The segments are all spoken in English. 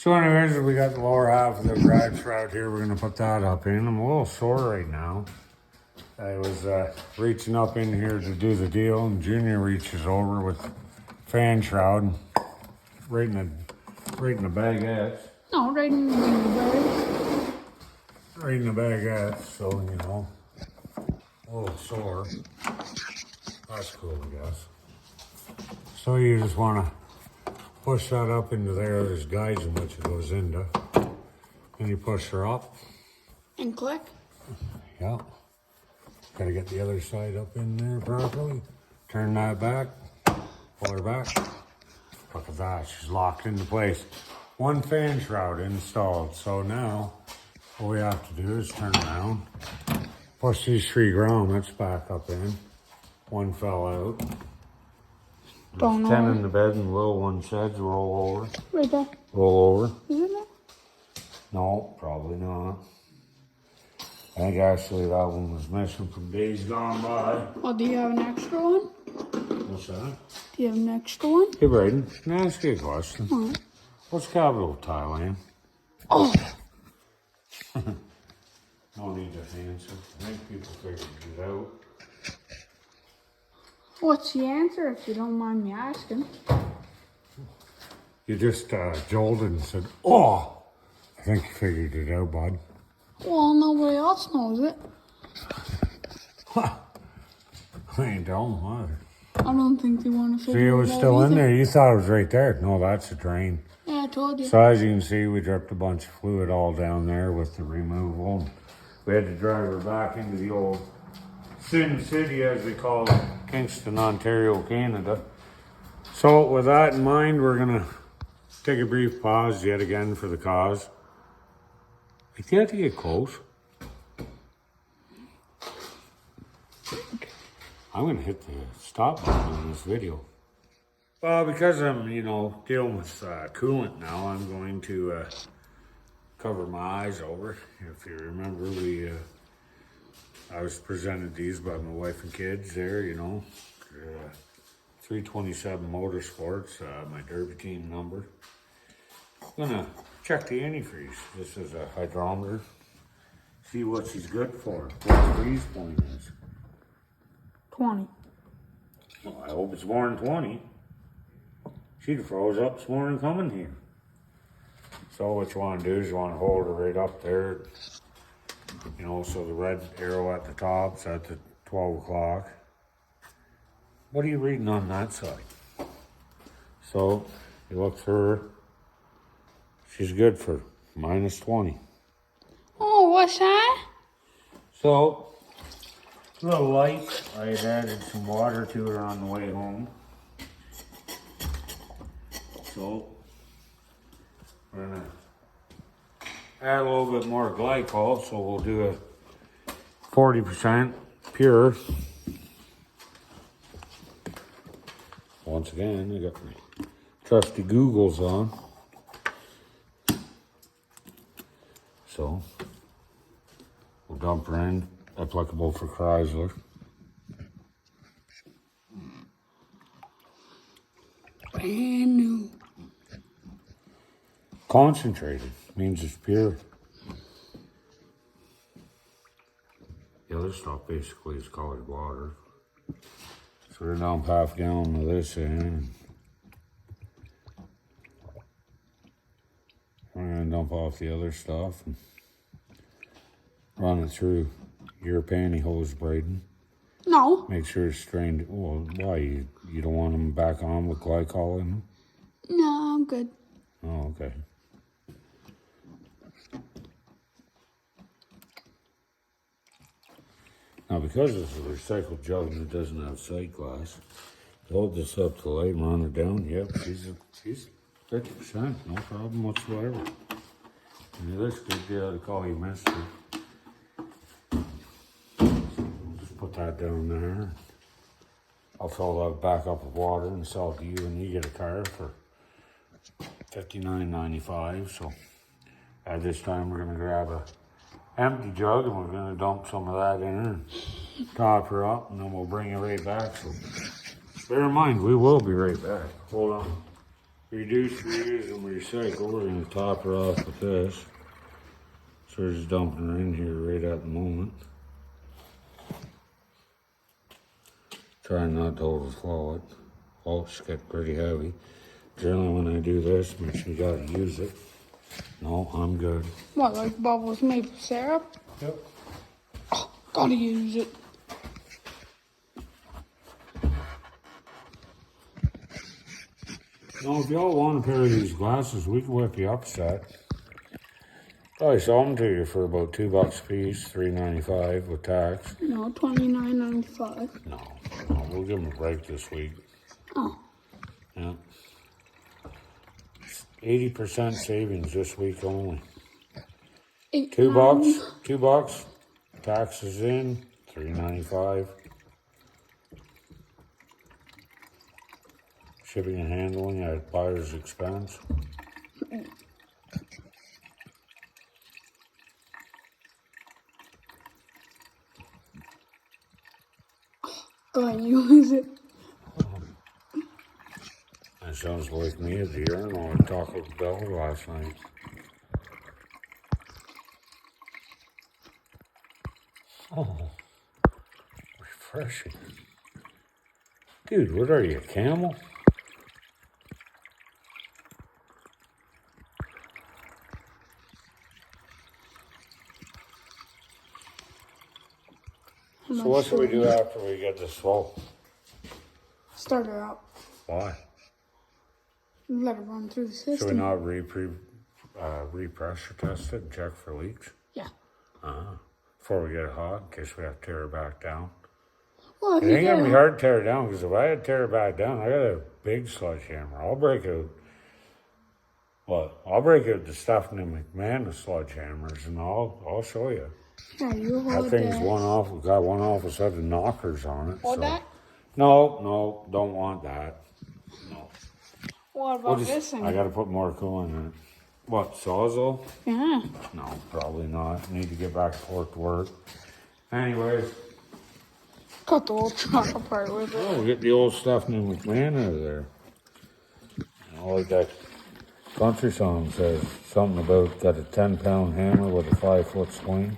So anyways, we got the lower half of the garage shroud here. We're gonna put that up in. I'm a little sore right now. I was reaching up in here to do the deal, and Junior reaches over with fan shroud right in the baguette. No, right in the birds. Right in the baguette, so you know, a little sore. That's cool, I guess. So you just want to push that up into there. There's guides in which it goes into. And you push her up. And click. Yeah. Got to get the other side up in there properly. Turn that back. Pull her back. Look at that. She's locked into place. One fan shroud installed. So now what we have to do is turn around. Push these 3 grommets back up in. One fell out. There's 10 in the bed and the little one sheds. Roll over. Right there. Roll over. Is it there? No, probably not. I think actually that one was missing from days gone by. Oh, do you have an extra one? What's that? Do you have an extra one? Hey, Braden, can I ask you a question? What? What's the capital of Thailand? Oh. No need to answer. I think people figured it out. What's the answer, if you don't mind me asking? You just jolted and said, oh! I think you figured it out, bud. Well, nobody else knows it. I ain't telling them either. I don't think they want to figure See, it it out was still in either. there. You thought it was right there. No, that's a drain. Yeah, I told you. So as you can see, we dripped a bunch of fluid all down there with the removal. We had to drive her back into the old Sin City, as they call it, Kingston, Ontario, Canada. So with that in mind, we're gonna take a brief pause yet again for the cause. Like, you have to get close. I'm gonna hit the stop button on this video. Well, because I'm, dealing with coolant now, I'm going to cover my eyes over. If you remember, I was presented these by my wife and kids there, 327 Motorsports, my derby team number. I'm gonna check the antifreeze. This is a hydrometer. See what she's good for, what the freeze point is. 20. Well, I hope it's more than 20. She'd have froze up this morning coming here. So what you want to do is you want to hold her right up there. So the red arrow at the top's at the 12 o'clock. What are you reading on that side? So you look for her. She's good for minus 20. Oh, what's that? So, a little light. I had added some water to her on the way home. So, we're gonna add a little bit more glycol, so we'll do a 40% pure. Once again, I got my trusty Googles on. So, we'll dump her in, applicable for Chrysler. Brand new. Concentrated means it's pure. The other stuff basically is colored water. So we're gonna dump half a gallon of this in. We're gonna dump off the other stuff and run it through your pantyhose, Braden. No. Make sure it's strained. Well, why? You don't want them back on with glycol in them? No, I'm good. Oh, okay. Now, because it's a recycled jug and it doesn't have sight glass, hold this up to the light and run her down. Yep, she's 50%, no problem whatsoever. And this could be able to call you mister. Just put that down there. I'll fill that back up with water and sell it to you, and you get a car for $59.95. So at this time, we're gonna grab a empty jug and we're gonna dump some of that in her and top her up, and then we'll bring it right back. So bear in mind, we will be right back. Hold on. reduce, reuse, and recycle. We're going to top her off with this. So we're just dumping her in here right at the moment. Trying not to overflow it. Oh, it's getting pretty heavy. Generally when I do this, make sure you gotta use it. No, I'm good. What, like Bubbles maple syrup? Yep. Oh, gotta use it. Now, if y'all want a pair of these glasses, we can whip you up a set. Probably sell them to you for about $2 a piece, $3.95 with tax. No, $29.95. No, we'll give them a break this week. Oh. Yeah. 80% savings this week only. $2, taxes in, $3.95. Shipping and handling at buyer's expense. Gotta use it. That sounds like me at the urinal at Taco Bell last night. Oh, refreshing. Dude, what are you, a camel? So what should we do after we get this full? Start her up. Why? Let her run through the system. Should we not re-pressure test it and check for leaks? Yeah. Before we get it hot, in case we have to tear her back down. Well, It ain't gonna be hard to tear her down, because if I had to tear her back down, I got a big sledgehammer. I'll break out the Stephanie McMahon sledgehammers, and I'll show you. Yeah, you hold That thing's that. got one off a set of knockers on it. Hold so. that? No, don't want that. No. What about this thing? I gotta put more coolant in it. What, Sawzall? Yeah. No, probably not. Need to get back to work. Anyways. Cut the old truck apart with it. Oh, get the old Stephanie McMahon out of there. Like that country song says, something about got a 10-pound hammer with a 5-foot swing.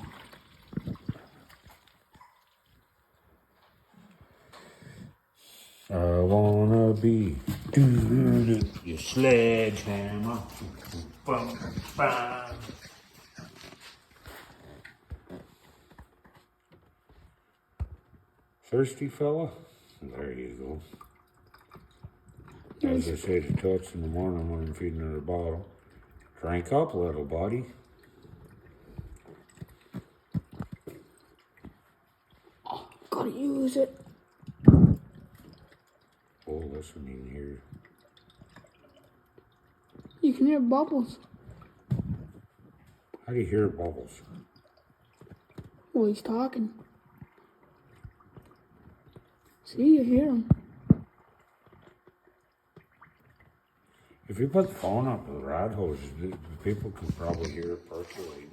I wanna be your sledgehammer. Bum, bum. Thirsty fella? There you go. As I say to Toots in the morning when I'm feeding her a bottle, drink up, little buddy. Oh, gotta use it. Oh, listen in here. You can hear Bubbles. How do you hear Bubbles? Well, he's talking. See, you hear him. If you put the phone up to the rad hose, the people can probably hear it percolating.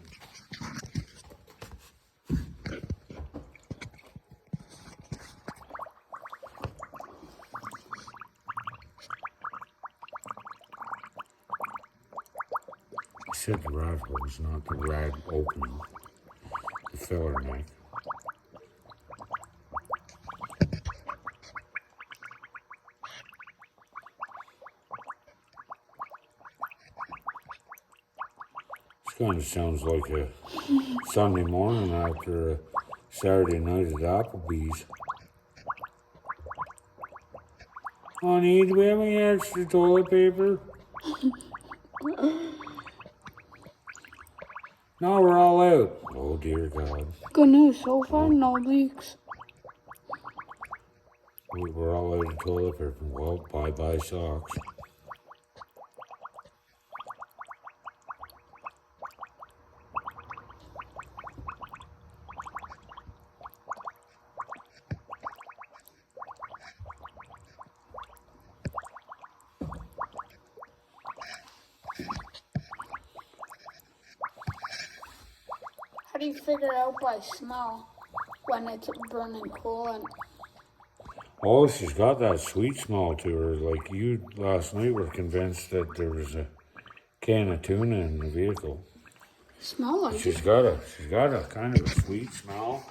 I said the rad hose, not the rad opening. The filler neck. Kind of sounds like a Sunday morning after a Saturday night at Applebee's. Honey, do we have any extra toilet paper? No, we're all out. Oh, dear God. Good news, so far, no leaks. We're all out of toilet paper. Well, bye-bye socks. How do you figure out by smell when it's burning coolant? Oh, she's got that sweet smell to her. Like you last night were convinced that there was a can of tuna in the vehicle. Smell like She's it. got a kind of a sweet smell.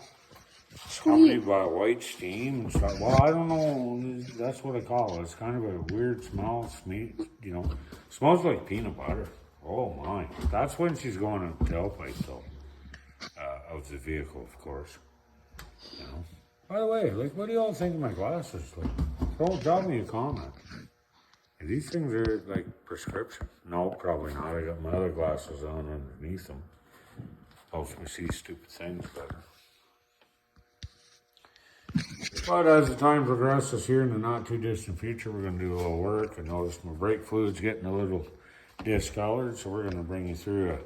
Sweet. Accompanied by white steam and stuff. Well, I don't know. That's what I call it. It's kind of a weird smell. Smells like peanut butter. Oh my! That's when she's going up the tailpipe, though, of the vehicle, of course. You know. By the way, like, what do y'all think of my glasses? Like, drop me a comment. These things are like prescription. No, probably not. I got my other glasses on underneath them. Helps me see stupid things better. But as the time progresses here in the not too distant future, we're going to do a little work. I noticed my brake fluid's getting a little discolored, so we're going to bring you through a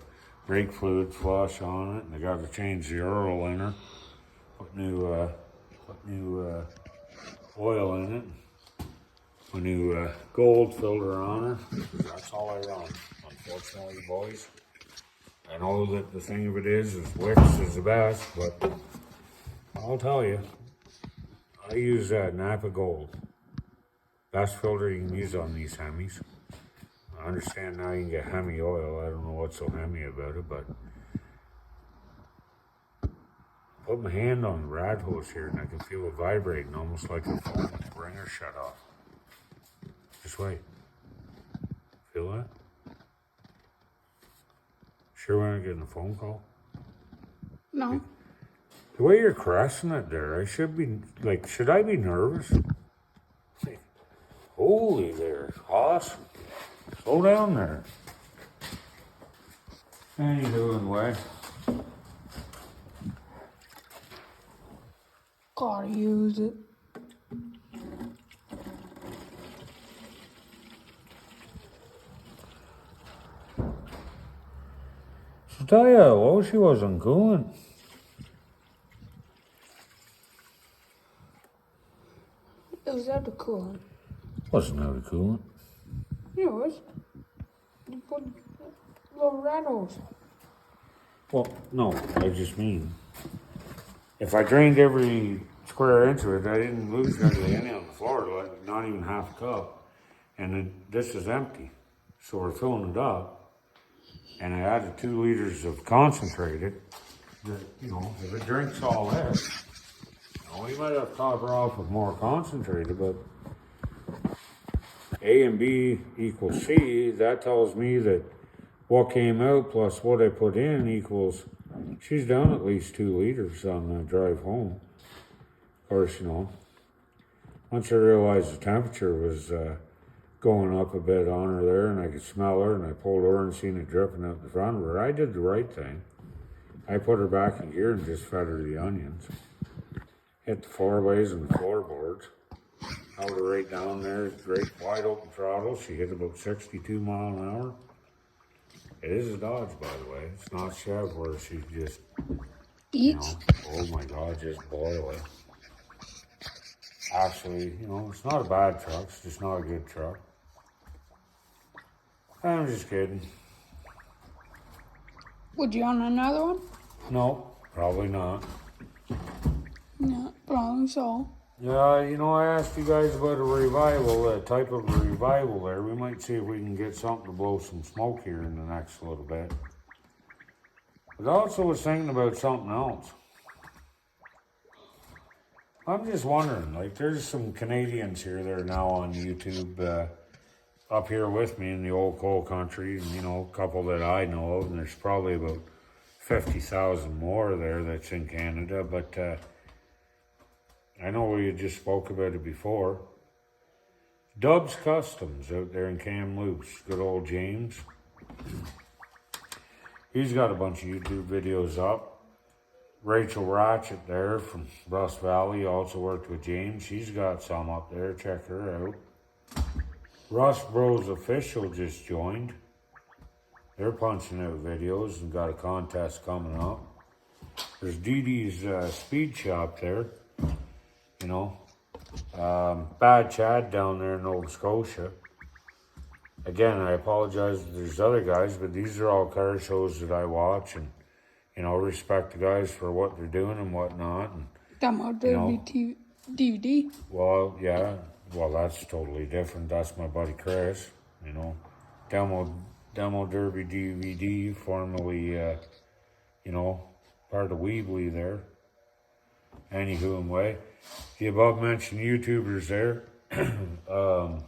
brake fluid flush on it. And I got to change the oil in her, put new oil in it, a new gold filter on her. That's all I run, unfortunately, boys. I know that the thing of it is Wix is the best, but I'll tell you. I use Napa Gold. Best filter you can use on these Hemis. I understand now you can get Hemi oil. I don't know what's so Hemi about it, but put my hand on the rad hose here and I can feel it vibrating almost like a phone ringer shut off. Just wait. Feel that? Sure we're not getting a phone call? No. The way you're caressing it there, I should be, like, should I be nervous? Like, holy there, Hoss. Slow down there. How you doing, Wes? Gotta use it. I'll tell you, well, she wasn't cooling. It was out of coolant. Wasn't out of coolant. Yeah, it was. You put little rattles. Well, no, I just mean, if I drained every square inch of it, I didn't lose hardly any on the floor, like not even half a cup. And this is empty. So we're filling it up. And I added 2 liters of concentrated. That, if it drinks all this, we might have to top her off with more concentrated, but A and B equals C. That tells me that what came out plus what I put in equals, she's down at least 2 liters on the drive home. Of course, once I realized the temperature was going up a bit on her there and I could smell her and I pulled over and seen it dripping out the front of her, I did the right thing. I put her back in gear and just fed her the onions. Hit the 4-ways and the floorboards. Held her right down there, great wide open throttle. She hit about 62 mile an hour. It is a Dodge, by the way. It's not Chev where she just, Eats. oh my God, just boil it. Actually, it's not a bad truck. It's just not a good truck. I'm just kidding. Would you want another one? No, probably not. No, probably so. Yeah, I asked you guys about a revival, a type of a revival there. We might see if we can get something to blow some smoke here in the next little bit. But I also was thinking about something else. I'm just wondering, like, there's some Canadians here that are now on YouTube up here with me in the old coal country, and, a couple that I know of, and there's probably about 50,000 more there that's in Canada, but I know we had just spoke about it before. Dubs Customs out there in Kamloops, good old James. He's got a bunch of YouTube videos up. Rachel Ratchet there from Rust Valley also worked with James. She's got some up there. Check her out. Rust Bros Official just joined. They're punching out videos and got a contest coming up. There's Dee Dee's Speed Shop there. Bad Chad down there in Nova Scotia. Again, I apologize if there's other guys, but these are all car shows that I watch and, respect the guys for what they're doing and whatnot. And, Come out there, TV. DVD. Well, yeah. Well, that's totally different. That's my buddy Chris. You know, demo derby DVD, formerly, you know, part of Weebly there. Anywho, and way, the above mentioned YouTubers there. A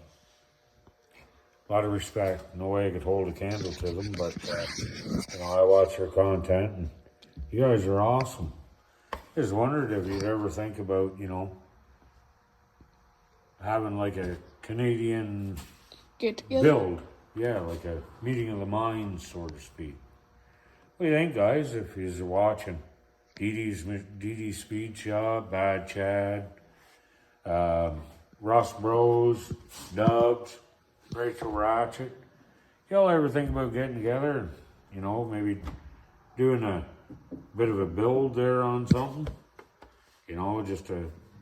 lot of respect. No way I could hold a candle to them, but you know, I watch their content, and you guys are awesome. Just wondered if you'd ever think about, you know, having like a Canadian Get together. build. Yeah, like a meeting of the minds, so to speak. What do you think, guys, if you're watching? Dee Speed Shop, Bad Chad, Russ Bros, Dubs, Rachel Ratchet. Y'all ever think about getting together and, you know, maybe doing a bit of a build there on something? You know, just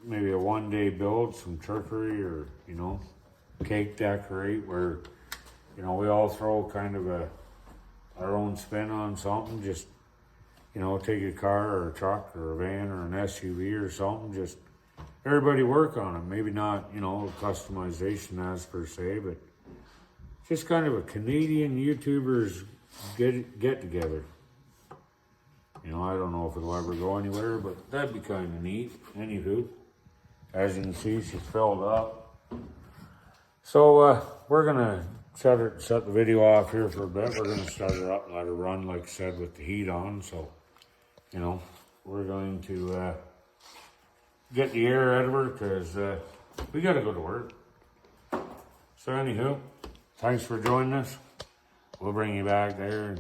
maybe a one-day build, some trickery, or, you know, cake decorate where, you know, we all throw kind of our own spin on something. Just, you know, take a car or a truck or a van or an SUV or something. Just everybody work on it. Maybe not, you know, customization as per se, but just kind of a Canadian YouTubers get together. You know, I don't know if it'll ever go anywhere, but that'd be kind of neat. Anywho, as you can see, she's filled up. So we're gonna set the video off here for a bit. We're gonna start her up and let her run, like I said, with the heat on. So, you know, we're going to get the air out of her because we gotta go to work. So anywho, thanks for joining us. We'll bring you back there,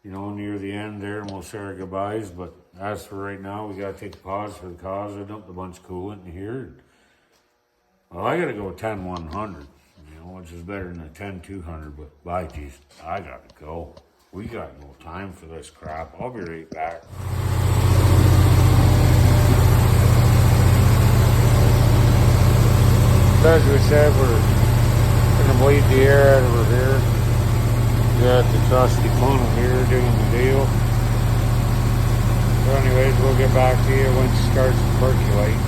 you know, near the end there, and we'll say our goodbyes. But as for right now, we gotta take a pause for the cause. I dumped a bunch of coolant in here. Well, I gotta go 10-100, you know, which is better than a 10-200. But by geez, I gotta go. We got no time for this crap. I'll be right back. As we said, we're gonna bleed the air out of her here. We got the trusty funnel here doing the deal. So anyways, we'll get back to you when she starts to percolate.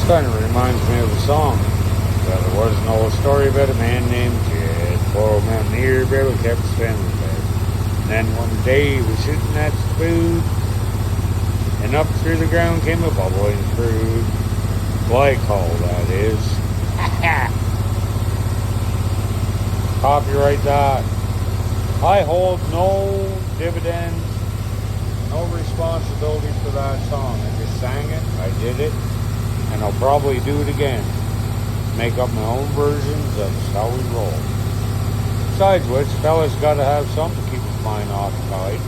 Kind of reminds me of a song. Well, there was an old story about a man named Jed. Poor old mountaineer barely kept his family fed. And then one day he was shooting at some food, and up through the ground came a bubbling crude. Glycol, that is. Copyright that. I hold no dividends, no responsibility for that song. I just sang it, I did it. And I'll probably do it again. Make up my own versions. That's how we roll. Besides which, fellas gotta have something to keep his mind occupied.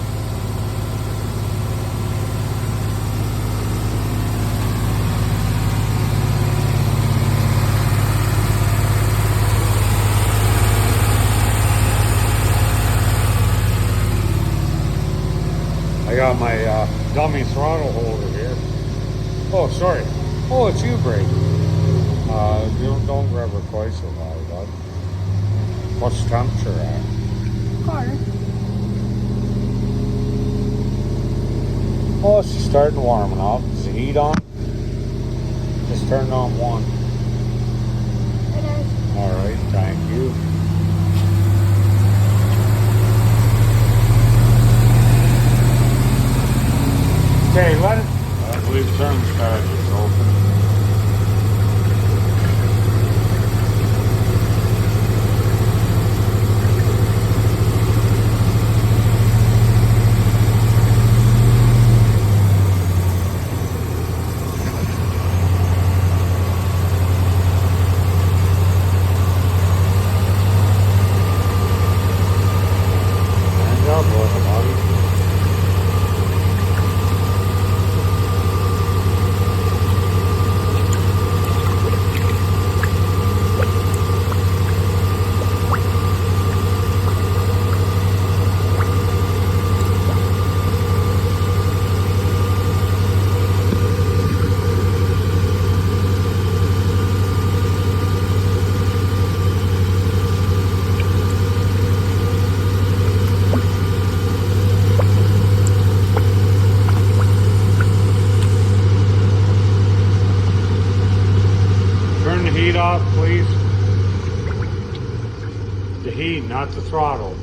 I got my dummy throttle holder here. Oh, sorry. Oh, it's you, Brady. Don't grab her quite so high, bud. What's the temperature at? Carter. Oh, she's starting warming up. Is the heat on? Just turned on one. It is. All right, thank you. Okay, let it. I believe the thermostat is open. heat off, please? The heat, not the throttle.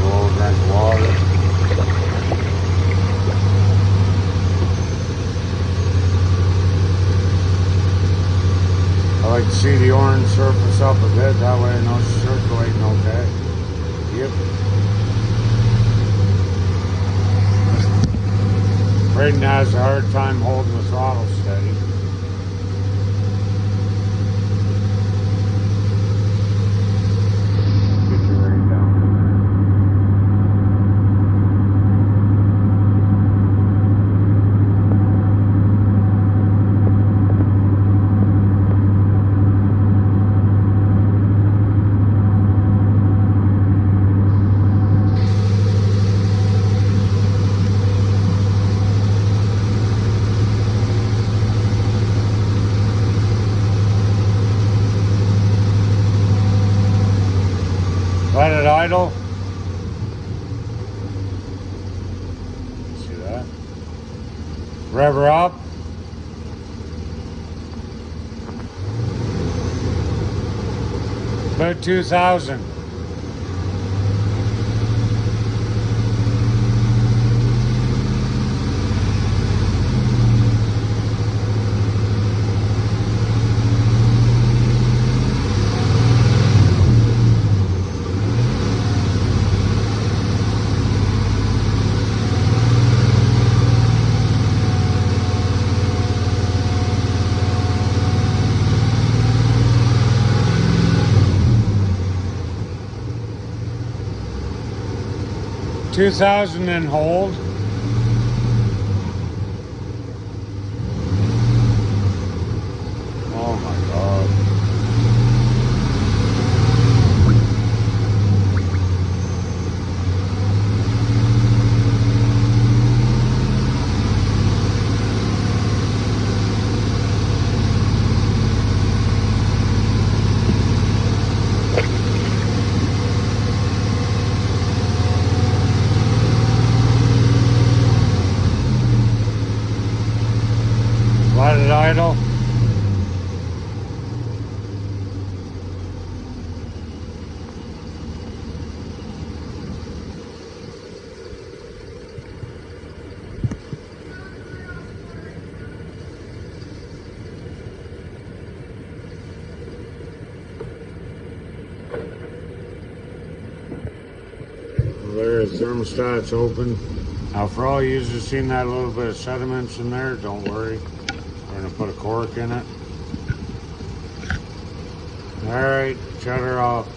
Little drink of water. I like to see the orange surface up a bit, that way I know it's circulating okay. Yep. Braden has a hard time holding the throttle steady. Get your rate down. 'Let it idle. See that? Rev her up. About 2,000. $2,000 and hold. Oh my God. Let it idle. There, the thermostat's open. Now for all you who've seen that little bit of sediments in there, don't worry. We're gonna put a cork in it. All right, shut her off.